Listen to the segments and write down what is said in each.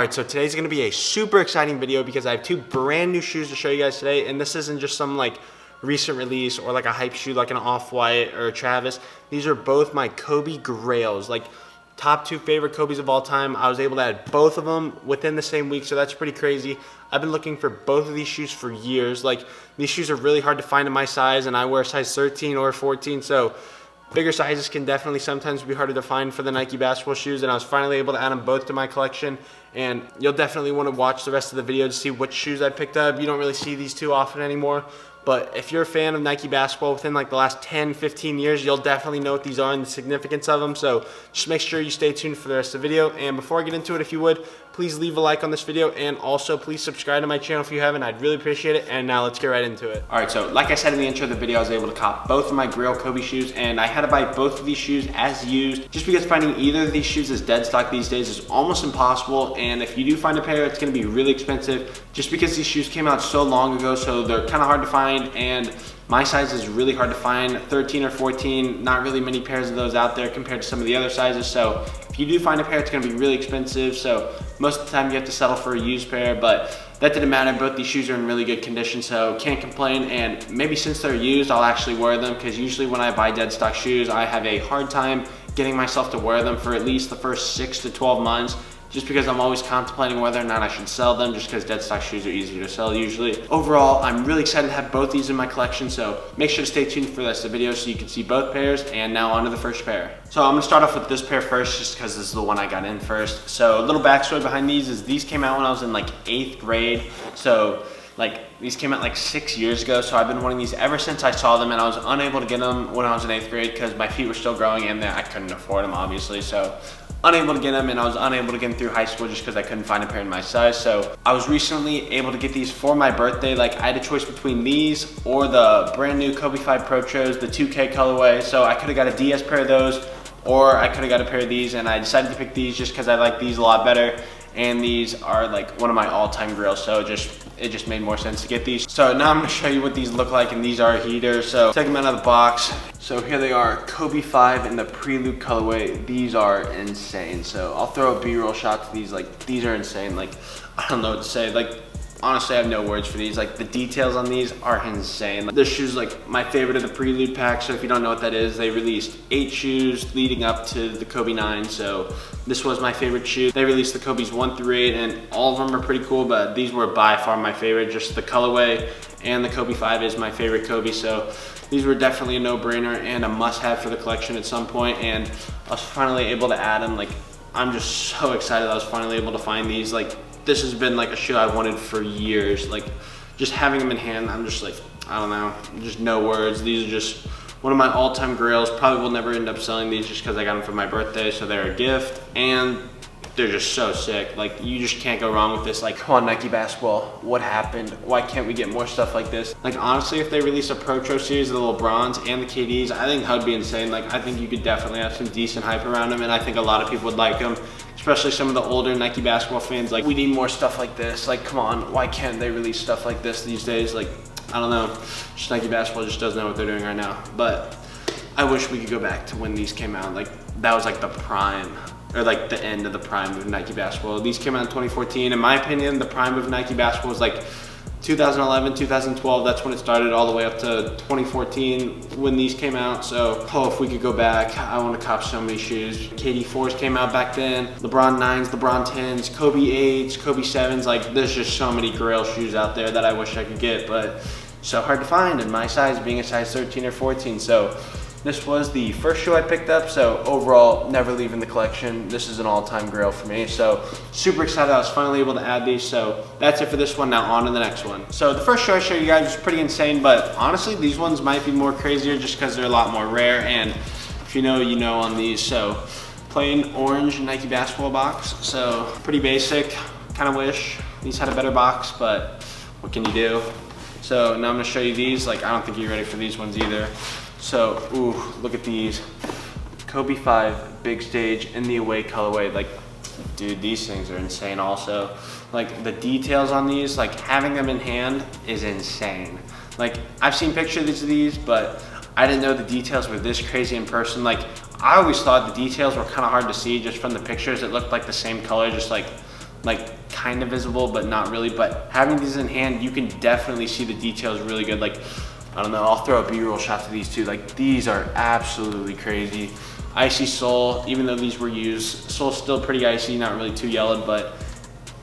Alright, so today's gonna be a super exciting video because I have two brand new shoes to show you guys today, and this isn't just some like recent release or like a hype shoe like an Off-White or a Travis. These are both my Kobe Grails, like top two favorite Kobe's of all time. I was able to add both of them within the same week, so that's pretty crazy. I've been looking for both of these shoes for years. Like, these shoes are really hard to find in my size, and I wear size 13 or 14, so bigger sizes can definitely sometimes be harder to find for the Nike basketball shoes, and I was finally able to add them both to my collection. And you'll definitely want to watch the rest of the video to see which shoes I picked up. You don't really see these too often anymore, but if you're a fan of Nike basketball within like the last 10-15 years, you'll definitely know what these are and the significance of them. So just make sure you stay tuned for the rest of the video. And before I get into it, if you would, please leave a like on this video, and also please subscribe to my channel if you haven't. I'd really appreciate it. And now let's get right into it. All right, so like I said in the intro of the video, I was able to cop both of my Grail Kobe shoes, and I had to buy both of these shoes as used, just because finding either of these shoes as dead stock these days is almost impossible. And if you do find a pair, it's gonna be really expensive, just because these shoes came out so long ago, so they're kind of hard to find, and my size is really hard to find. 13 or 14, not really many pairs of those out there compared to some of the other sizes. So if you do find a pair, it's gonna be really expensive. So most of the time you have to settle for a used pair, but that didn't matter. Both these shoes are in really good condition, so can't complain. And maybe since they're used, I'll actually wear them, because usually when I buy dead stock shoes, I have a hard time getting myself to wear them for at least the first 6 to 12 months. Just because I'm always contemplating whether or not I should sell them, just because dead stock shoes are easier to sell usually. Overall, I'm really excited to have both these in my collection, so make sure to stay tuned for the rest of the video so you can see both pairs. And now on to the first pair. So I'm gonna start off with this pair first, just because this is the one I got in first. So a little backstory behind these is these came out when I was in like 8th grade. So like these came out like 6 years ago, so I've been wanting these ever since I saw them, and I was unable to get them when I was in 8th grade because my feet were still growing and I couldn't afford them obviously. So unable to get them, and I was unable to get them through high school just because I couldn't find a pair in my size. So I was recently able to get these for my birthday. Like, I had a choice between these or the brand new Kobe 5 Protros, the 2K colorway. So I could have got a DS pair of those, or I could have got a pair of these, and I decided to pick these just because I like these a lot better. And these are like one of my all-time grails, so it just made more sense to get these. So now I'm gonna show you what these look like, and these are heaters. So take them out of the box. So here they are, Kobe 5 in the Prelude colorway. These are insane. So I'll throw a B-roll shot to these. Like, these are insane. Like, I don't know what to say. Like, honestly, I have no words for these. Like, the details on these are insane. Like, this shoe's like my favorite of the Prelude pack. So if you don't know what that is, they released 8 shoes leading up to the Kobe 9. So this was my favorite shoe. They released the Kobe's 1 through 8, and all of them are pretty cool, but these were by far my favorite. Just the colorway and the Kobe 5 is my favorite Kobe. So these were definitely a no-brainer and a must-have for the collection at some point, and I was finally able to add them. Like, I'm just so excited I was finally able to find these. Like, this has been like a shoe I wanted for years. Like, just having them in hand, I'm just like, I don't know, just no words. These are just one of my all-time grails. Probably will never end up selling these just because I got them for my birthday, so they're a gift, and they're just so sick. Like, you just can't go wrong with this. Like, come on, Nike basketball, what happened? Why can't we get more stuff like this? Like, honestly, if they release a Protro series of the LeBrons and the KDs, I think that would be insane. Like, I think you could definitely have some decent hype around them, and I think a lot of people would like them, especially some of the older Nike basketball fans. Like, we need more stuff like this. Like, come on, why can't they release stuff like this these days? Like, I don't know, just Nike basketball just doesn't know what they're doing right now. But I wish we could go back to when these came out. Like, that was like the prime, or like the end of the prime of Nike basketball. These came out in 2014. In my opinion, the prime of Nike basketball was like 2011, 2012, that's when it started, all the way up to 2014 when these came out. So, oh, if we could go back, I want to cop so many shoes. KD 4s came out back then, LeBron 9s, LeBron 10s, Kobe 8s, Kobe 7s. Like, there's just so many Grail shoes out there that I wish I could get, but so hard to find in my size, being a size 13 or 14. So this was the first shoe I picked up, so overall, never leaving the collection. This is an all-time grail for me, so super excited I was finally able to add these. So that's it for this one. Now on to the next one. So the first shoe I showed you guys was pretty insane, but honestly, these ones might be more crazier just because they're a lot more rare, and if you know, you know on these. So plain orange Nike basketball box, so pretty basic. Kind of wish these had a better box, but what can you do? So now I'm gonna show you these. Like, I don't think you're ready for these ones either. So, ooh, look at these. Kobe 5 big stage in the away colorway. Like, dude, these things are insane also. Like, the details on these, like, having them in hand is insane. Like, I've seen pictures of these, but I didn't know the details were this crazy in person. Like, I always thought the details were kind of hard to see just from the pictures. It looked like the same color, just like like kind of visible, but not really. But having these in hand, you can definitely see the details really good. Like, I don't know, I'll throw a B-roll shot to these two. Like, these are absolutely crazy. Icy sole, even though these were used, sole's still pretty icy, not really too yellowed, but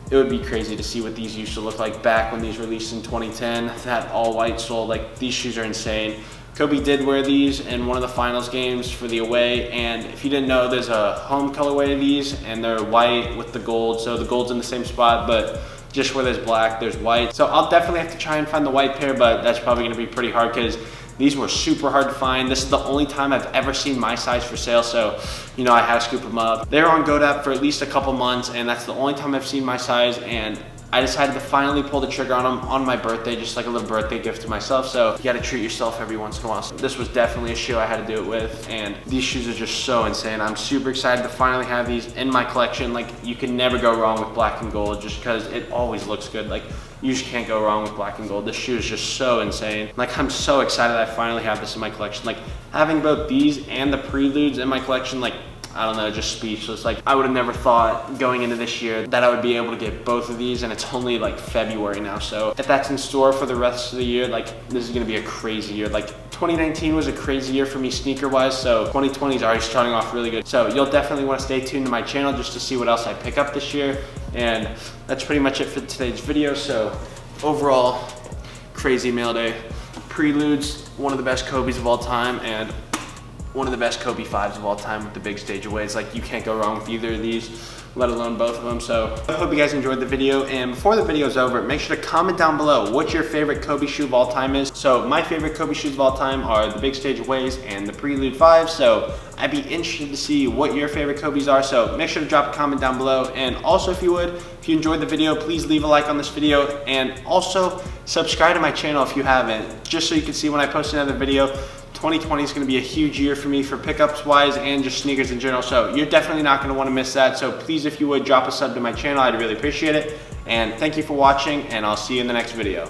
it would be crazy to see what these used to look like back when these released in 2010. That all white sole, like, these shoes are insane. Kobe did wear these in one of the finals games for the away, and if you didn't know, there's a home colorway of these, and they're white with the gold, so the gold's in the same spot, but just where there's black, there's white. So I'll definitely have to try and find the white pair, but that's probably gonna be pretty hard because these were super hard to find. This is the only time I've ever seen my size for sale, so you know, I had to scoop them up. They were on GoDaddy for at least a couple months, and that's the only time I've seen my size, and I decided to finally pull the trigger on them on my birthday, just like a little birthday gift to myself. So you gotta treat yourself every once in a while. So this was definitely a shoe I had to do it with, and these shoes are just so insane. I'm super excited to finally have these in my collection. Like, you can never go wrong with black and gold just because it always looks good. Like, you just can't go wrong with black and gold. This shoe is just so insane. Like, I'm so excited I finally have this in my collection. Like, having both these and the Preludes in my collection, like, I don't know, just speechless. Like, I would have never thought going into this year that I would be able to get both of these, and it's only like February now. So if that's in store for the rest of the year, like, this is gonna be a crazy year. Like, 2019 was a crazy year for me sneaker wise, so 2020 is already starting off really good. So you'll definitely want to stay tuned to my channel just to see what else I pick up this year. And that's pretty much it for today's video. So overall, crazy mail day. Preludes, one of the best Kobe's of all time, and one of the best Kobe 5s of all time with the big stage aways. Like, you can't go wrong with either of these, let alone both of them. So I hope you guys enjoyed the video, and before the video is over, make sure to comment down below what your favorite Kobe shoe of all time is. So my favorite Kobe shoes of all time are the big stage aways and the Prelude 5, so I'd be interested to see what your favorite Kobe's are. So make sure to drop a comment down below, and also if you enjoyed the video, please leave a like on this video, and also subscribe to my channel if you haven't, just so you can see when I post another video. 2020 is going to be a huge year for me for pickups wise and just sneakers in general, so you're definitely not going to want to miss that. So please, if you would, drop a sub to my channel, I'd really appreciate it. And thank you for watching, and I'll see you in the next video.